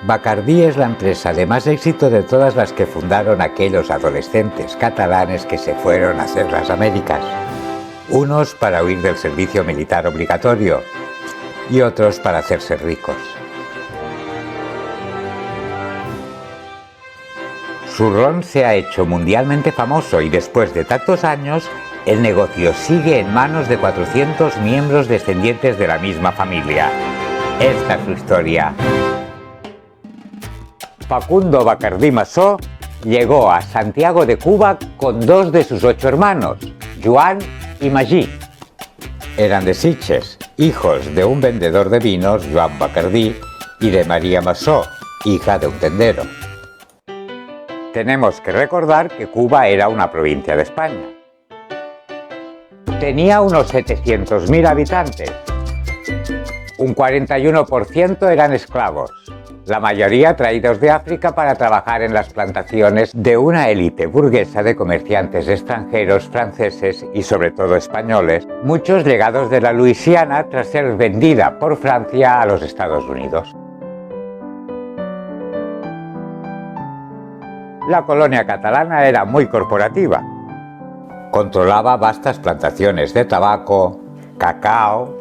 Bacardí es la empresa de más éxito de todas las que fundaron aquellos adolescentes catalanes que se fueron a hacer las Américas. Unos para huir del servicio militar obligatorio y otros para hacerse ricos. Su ron se ha hecho mundialmente famoso y después de tantos años, el negocio sigue en manos de 400 miembros descendientes de la misma familia. Esta es su historia. Facundo Bacardí Massó llegó a Santiago de Cuba con 2 de sus 8 hermanos, Joan y Magí. Eran de Sitges, hijos de un vendedor de vinos, Joan Bacardí, y de María Massó, hija de un tendero. Tenemos que recordar que Cuba era una provincia de España. Tenía unos 700.000 habitantes. Un 41% eran esclavos, la mayoría traídos de África para trabajar en las plantaciones de una élite burguesa de comerciantes extranjeros, franceses y sobre todo españoles, muchos llegados de la Luisiana tras ser vendida por Francia a los Estados Unidos. La colonia catalana era muy corporativa. Controlaba vastas plantaciones de tabaco, cacao,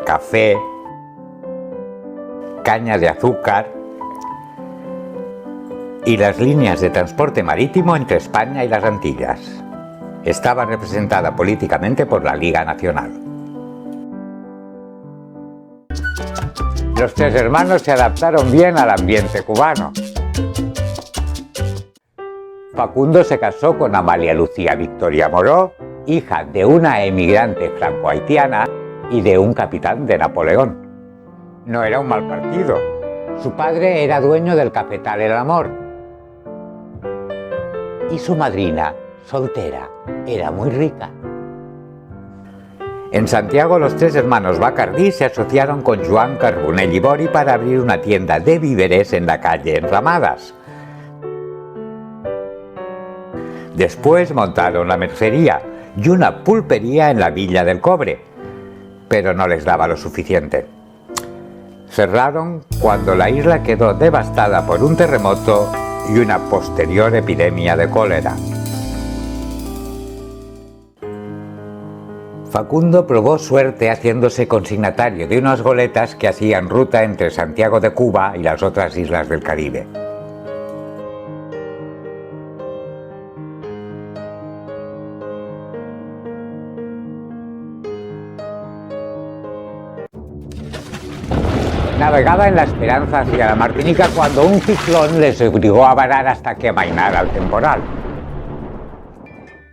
café, caña de azúcar y las líneas de transporte marítimo entre España y las Antillas. Estaba representada políticamente por la Liga Nacional. Los 3 hermanos se adaptaron bien al ambiente cubano. Facundo se casó con Amalia Lucía Victoria Moró, hija de una emigrante franco-haitiana y de un capitán de Napoleón. No era un mal partido. Su padre era dueño del cafetal El Amor. Y su madrina, soltera, era muy rica. En Santiago, los 3 hermanos Bacardí se asociaron con Joan Carbonell i Bori para abrir una tienda de víveres en la calle Enramadas. Después montaron la mercería y una pulpería en la Villa del Cobre, pero no les daba lo suficiente. Cerraron cuando la isla quedó devastada por un terremoto y una posterior epidemia de cólera. Facundo probó suerte haciéndose consignatario de unas goletas que hacían ruta entre Santiago de Cuba y las otras islas del Caribe. Navegaba en la Esperanza hacia la Martinica cuando un ciclón les obligó a varar hasta que amainara el temporal.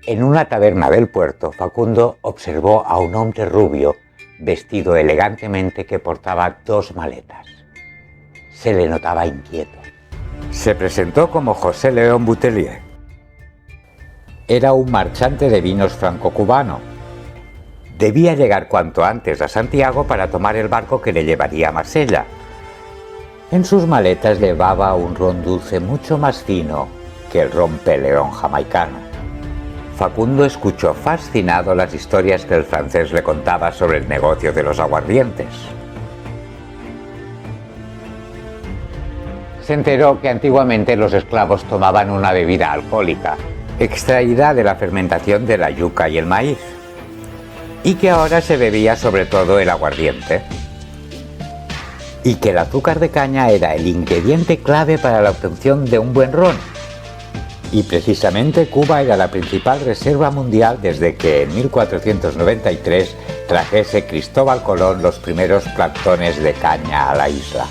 En una taberna del puerto, Facundo observó a un hombre rubio, vestido elegantemente, que portaba 2 maletas. Se le notaba inquieto. Se presentó como José León Boutelier. Era un marchante de vinos franco-cubano. Debía llegar cuanto antes a Santiago para tomar el barco que le llevaría a Marsella. En sus maletas llevaba un ron dulce mucho más fino que el ron Peleón jamaicano. Facundo escuchó fascinado las historias que el francés le contaba sobre el negocio de los aguardientes. Se enteró que antiguamente los esclavos tomaban una bebida alcohólica, extraída de la fermentación de la yuca y el maíz, y que ahora se bebía sobre todo el aguardiente, y que el azúcar de caña era el ingrediente clave para la obtención de un buen ron. Y precisamente Cuba era la principal reserva mundial desde que en 1493 trajese Cristóbal Colón los primeros plantones de caña a la isla.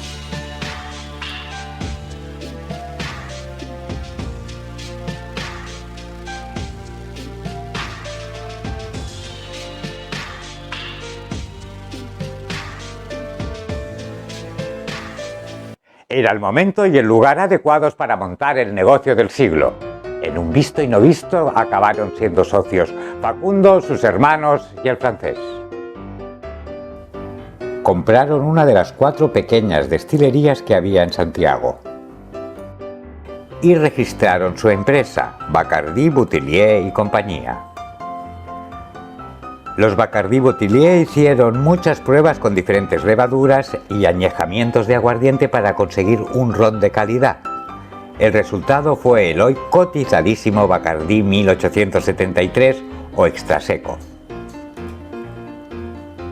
Era el momento y el lugar adecuados para montar el negocio del siglo. En un visto y no visto acabaron siendo socios Facundo, sus hermanos y el francés. Compraron una de las 4 pequeñas destilerías que había en Santiago y registraron su empresa, Bacardí, Boutelier y compañía. Los Bacardí Boutillier hicieron muchas pruebas con diferentes levaduras y añejamientos de aguardiente para conseguir un ron de calidad. El resultado fue el hoy cotizadísimo Bacardí 1873 o extra seco.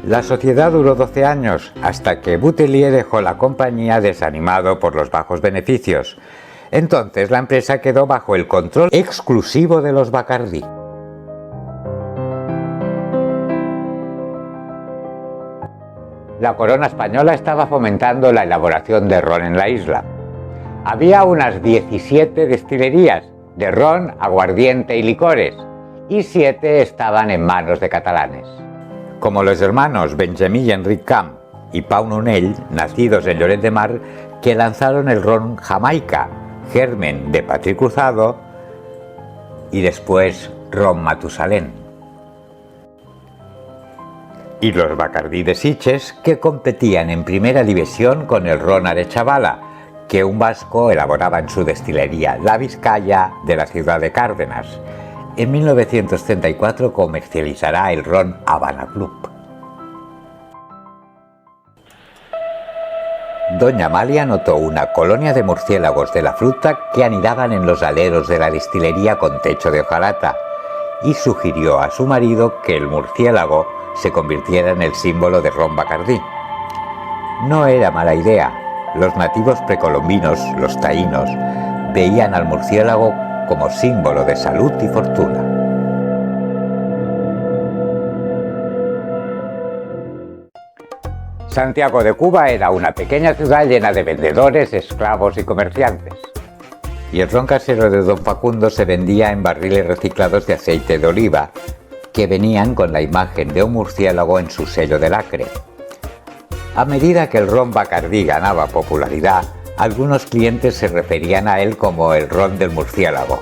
La sociedad duró 12 años, hasta que Boutillier dejó la compañía desanimado por los bajos beneficios. Entonces la empresa quedó bajo el control exclusivo de los Bacardí. La corona española estaba fomentando la elaboración de ron en la isla. Había unas 17 destilerías de ron, aguardiente y licores, y 7 estaban en manos de catalanes. Como los hermanos Benjamí y Enric Camp y Pau Nunell, nacidos en Lloret de Mar, que lanzaron el ron Jamaica, germen de Patrick Cruzado, y después ron Matusalén. Y los Bacardí de Sitges, que competían en primera división con el ron Arechavala, que un vasco elaboraba en su destilería La Vizcaya de la ciudad de Cárdenas. En 1934 comercializará el ron Habana Club. Doña Amalia notó una colonia de murciélagos de la fruta que anidaban en los aleros de la destilería con techo de hojarata y sugirió a su marido que el murciélago se convirtiera en el símbolo de ron Bacardí. No era mala idea. Los nativos precolombinos, los taínos, veían al murciélago como símbolo de salud y fortuna. Santiago de Cuba era una pequeña ciudad llena de vendedores, esclavos y comerciantes. Y el ron casero de Don Facundo se vendía en barriles reciclados de aceite de oliva, que venían con la imagen de un murciélago en su sello de lacre. A medida que el ron Bacardí ganaba popularidad, algunos clientes se referían a él como el ron del murciélago.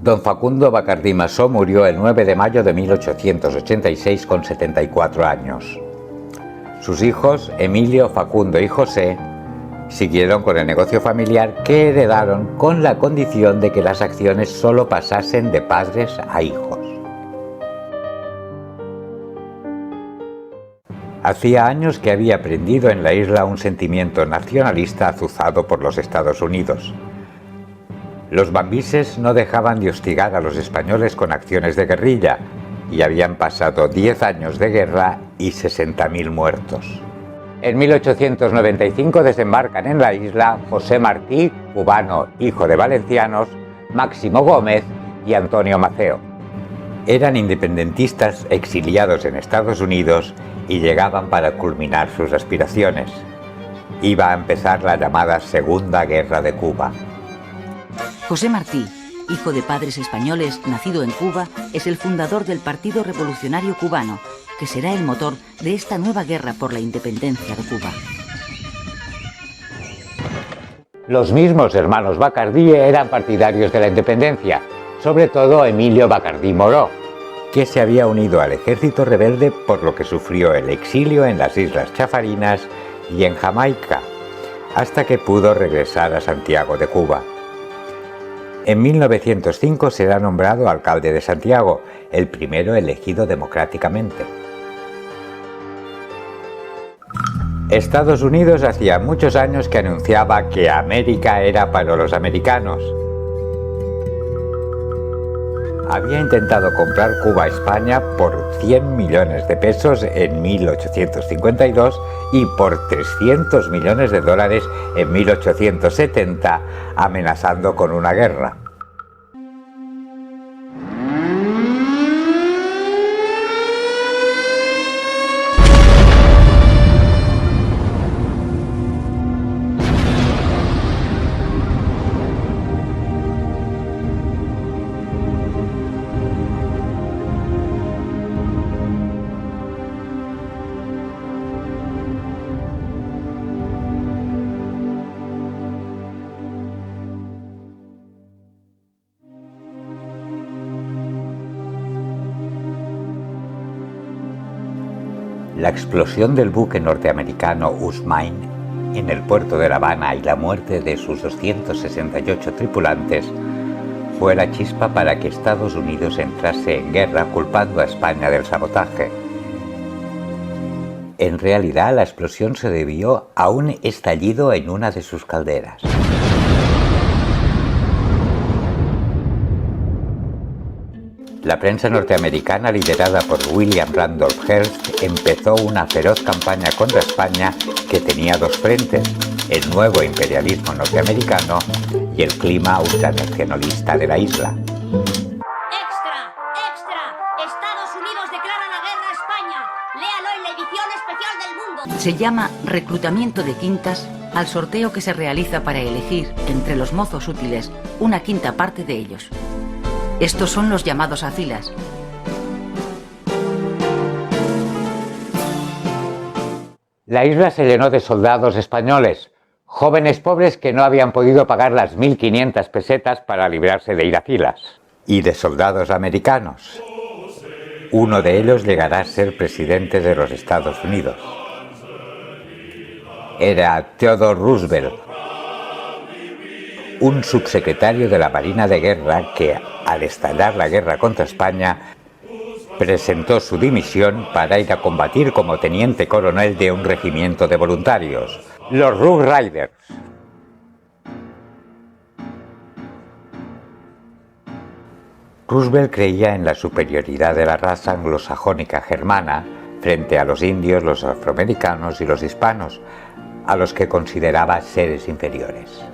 Don Facundo Bacardí Massó murió el 9 de mayo de 1886 con 74 años. Sus hijos, Emilio, Facundo y José, siguieron con el negocio familiar que heredaron con la condición de que las acciones solo pasasen de padres a hijos. Hacía años que había aprendido en la isla un sentimiento nacionalista azuzado por los Estados Unidos. Los bambises no dejaban de hostigar a los españoles con acciones de guerrilla y habían pasado 10 años de guerra y 60.000 muertos. En 1895 desembarcan en la isla José Martí, cubano, hijo de valencianos, Máximo Gómez y Antonio Maceo. Eran independentistas exiliados en Estados Unidos y llegaban para culminar sus aspiraciones. Iba a empezar la llamada Segunda Guerra de Cuba. José Martí, hijo de padres españoles, nacido en Cuba, es el fundador del Partido Revolucionario Cubano, que será el motor de esta nueva guerra por la independencia de Cuba. Los mismos hermanos Bacardí eran partidarios de la independencia, sobre todo Emilio Bacardí Moró, que se había unido al ejército rebelde, por lo que sufrió el exilio en las Islas Chafarinas y en Jamaica, hasta que pudo regresar a Santiago de Cuba. En 1905 será nombrado alcalde de Santiago, el primero elegido democráticamente. Estados Unidos hacía muchos años que anunciaba que América era para los americanos. Había intentado comprar Cuba a España por 100 millones de pesos en 1852 y por 300 millones de dólares en 1870, amenazando con una guerra. La explosión del buque norteamericano Usmain en el puerto de La Habana y la muerte de sus 268 tripulantes fue la chispa para que Estados Unidos entrase en guerra culpando a España del sabotaje. En realidad, la explosión se debió a un estallido en una de sus calderas. La prensa norteamericana, liderada por William Randolph Hearst, empezó una feroz campaña contra España que tenía dos frentes: el nuevo imperialismo norteamericano y el clima ultranacionalista de la isla. ¡Extra! ¡Extra! Estados Unidos declara la guerra a España. Léalo en la edición especial del mundo. Se llama reclutamiento de quintas al sorteo que se realiza para elegir entre los mozos útiles una quinta parte de ellos. Estos son los llamados a filas. La isla se llenó de soldados españoles, jóvenes pobres que no habían podido pagar las 1.500 pesetas para librarse de ir a filas, y de soldados americanos. Uno de ellos llegará a ser presidente de los Estados Unidos. Era Theodore Roosevelt, un subsecretario de la Marina de Guerra que, al estallar la guerra contra España, presentó su dimisión para ir a combatir como teniente coronel de un regimiento de voluntarios, los Rough Riders. Roosevelt creía en la superioridad de la raza anglosajónica germana frente a los indios, los afroamericanos y los hispanos, a los que consideraba seres inferiores.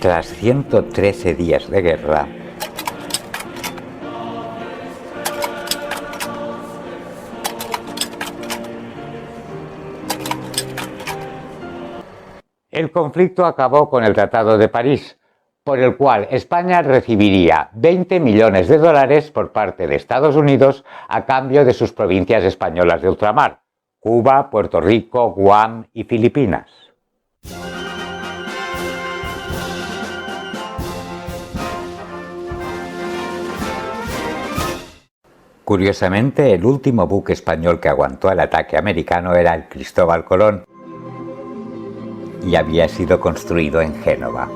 Tras 113 días de guerra, el conflicto acabó con el Tratado de París, por el cual España recibiría 20 millones de dólares por parte de Estados Unidos a cambio de sus provincias españolas de ultramar: Cuba, Puerto Rico, Guam y Filipinas. Curiosamente, el último buque español que aguantó el ataque americano era el Cristóbal Colón y había sido construido en Génova.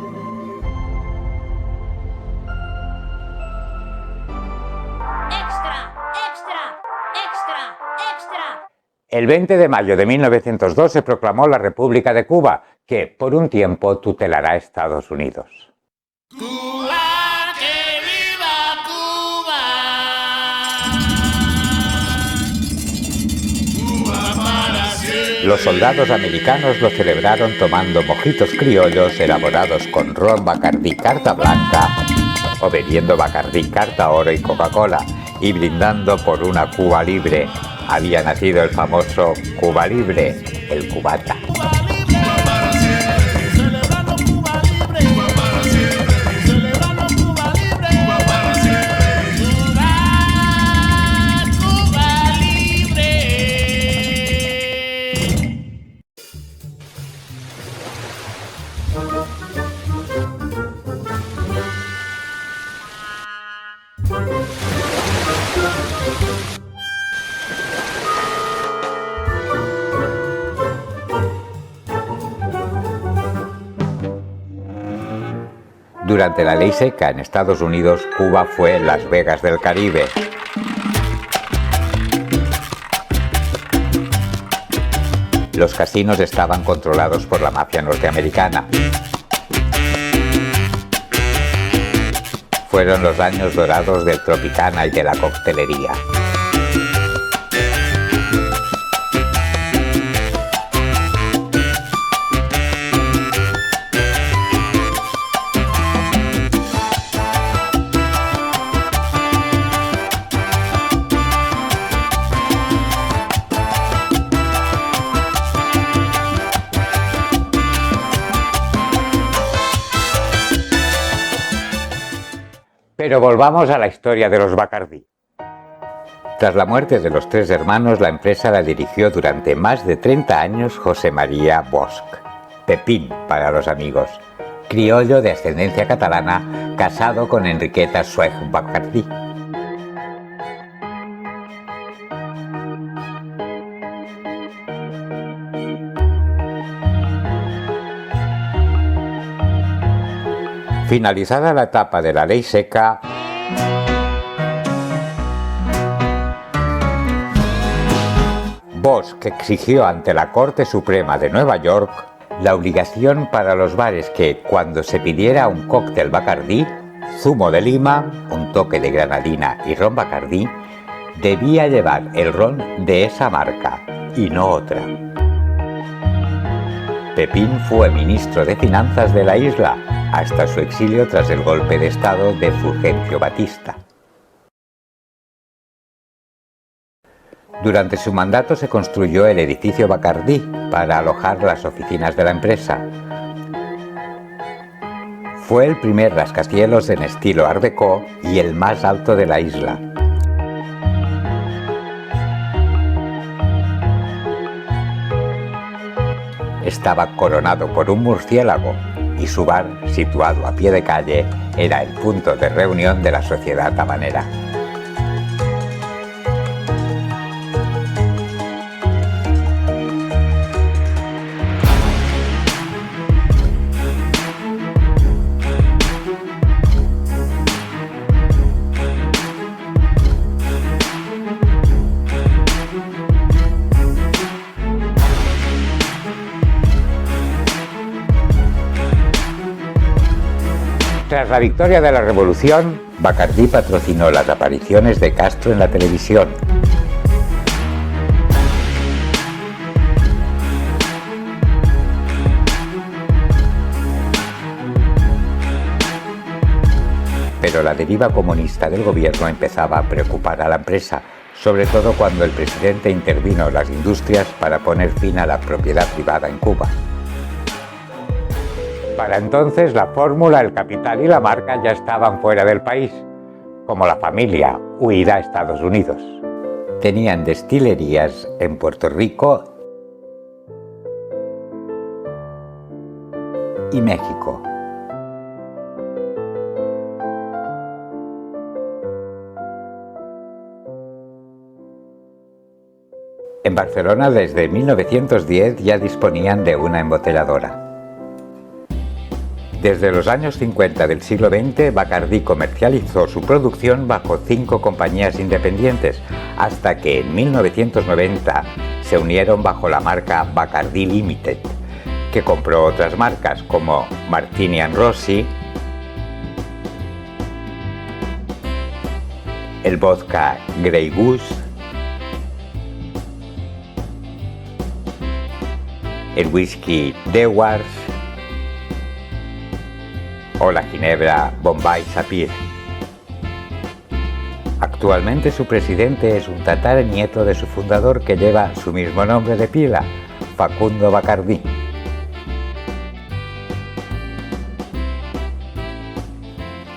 ¡Extra! ¡Extra! ¡Extra! ¡Extra! El 20 de mayo de 1902 se proclamó la República de Cuba, que por un tiempo tutelará a Estados Unidos. Los soldados americanos lo celebraron tomando mojitos criollos elaborados con ron Bacardí Carta Blanca o bebiendo Bacardí Carta Oro y Coca-Cola y brindando por una Cuba libre. Había nacido el famoso Cuba Libre, el cubata. Durante la ley seca en Estados Unidos, Cuba fue Las Vegas del Caribe. Los casinos estaban controlados por la mafia norteamericana. Fueron los años dorados del Tropicana y de la coctelería. Pero volvamos a la historia de los Bacardí. Tras la muerte de los tres hermanos, la empresa la dirigió durante más de 30 años José María Bosch, Pepín para los amigos, criollo de ascendencia catalana, casado con Enriqueta Sueg Bacardí. Finalizada la etapa de la ley seca, Bosch exigió ante la Corte Suprema de Nueva York la obligación para los bares que, cuando se pidiera un cóctel Bacardí, zumo de lima, un toque de granadina y ron Bacardí, debía llevar el ron de esa marca y no otra. Pepín fue ministro de Finanzas de la isla hasta su exilio tras el golpe de Estado de Fulgencio Batista. Durante su mandato se construyó el edificio Bacardí para alojar las oficinas de la empresa. Fue el primer rascacielos en estilo Art Deco y el más alto de la isla. Estaba coronado por un murciélago y su bar, situado a pie de calle, era el punto de reunión de la sociedad habanera. Tras la victoria de la Revolución, Bacardí patrocinó las apariciones de Castro en la televisión. Pero la deriva comunista del gobierno empezaba a preocupar a la empresa, sobre todo cuando el presidente intervino en las industrias para poner fin a la propiedad privada en Cuba. Para entonces la fórmula, el capital y la marca ya estaban fuera del país, como la familia huida a Estados Unidos. Tenían destilerías en Puerto Rico y México. En Barcelona desde 1910 ya disponían de una embotelladora. Desde los años 50 del siglo XX, Bacardí comercializó su producción bajo 5 compañías independientes, hasta que en 1990 se unieron bajo la marca Bacardí Limited, que compró otras marcas como Martini & Rossi, el vodka Grey Goose, el whisky Dewars o la ginebra Bombay Sapphire. Actualmente su presidente es un tataranieto de su fundador que lleva su mismo nombre de pila, Facundo Bacardí.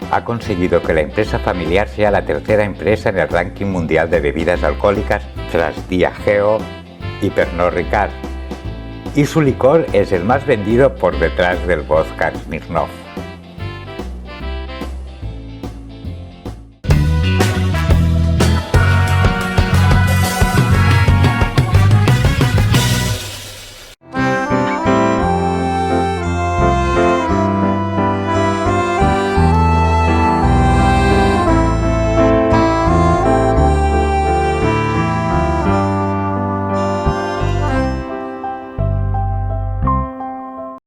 Ha conseguido que la empresa familiar sea la tercera empresa en el ranking mundial de bebidas alcohólicas tras Diageo y Pernod Ricard, y su licor es el más vendido por detrás del vodka Smirnoff.